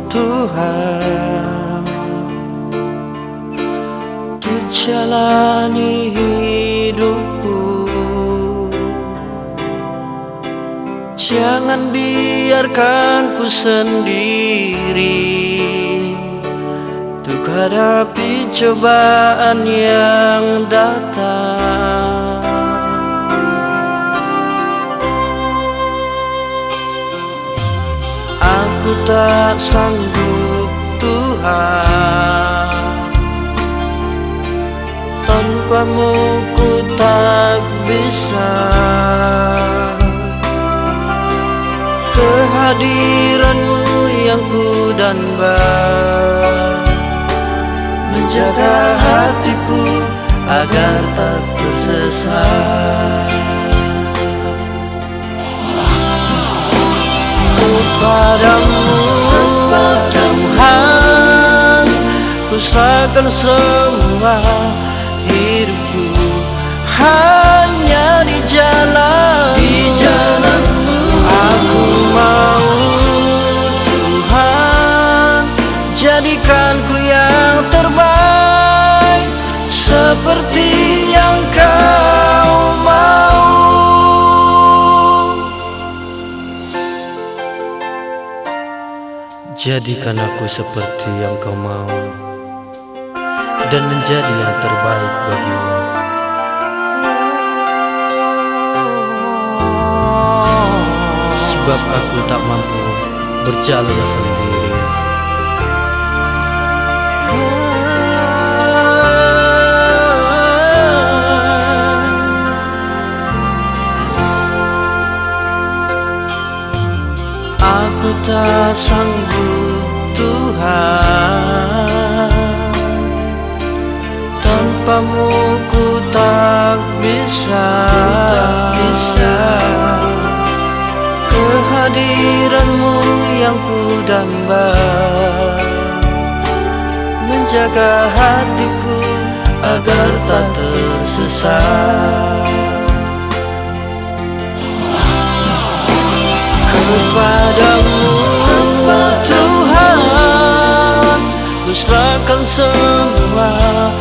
Tuhan, untuk jalani hidupku. Jangan biarkan ku sendiri untuk hadapi cobaan yang datang. Aku tak sanggup Tuhan, tanpamu ku tak bisa. Kehadiranmu yang ku damba, menjaga hatiku agar tak tersesat. Kepadamu Tuhan, ku serahkan semua hidupku, hanya di jalan-Mu aku mau. Tuhan, jadikan ku yang terbaik seperti yang Kau mau. Jadikan aku seperti yang Kau mau, dan menjadi yang terbaik bagimu. Sebab aku tak mampu berjalan sendiri. Aku tak sanggup Tuhan, tanpamu ku tak bisa. Kehadiranmu yang ku damba, menjaga hatiku agar tak tersesat. Kepadamu Tuhan, ku serahkan semua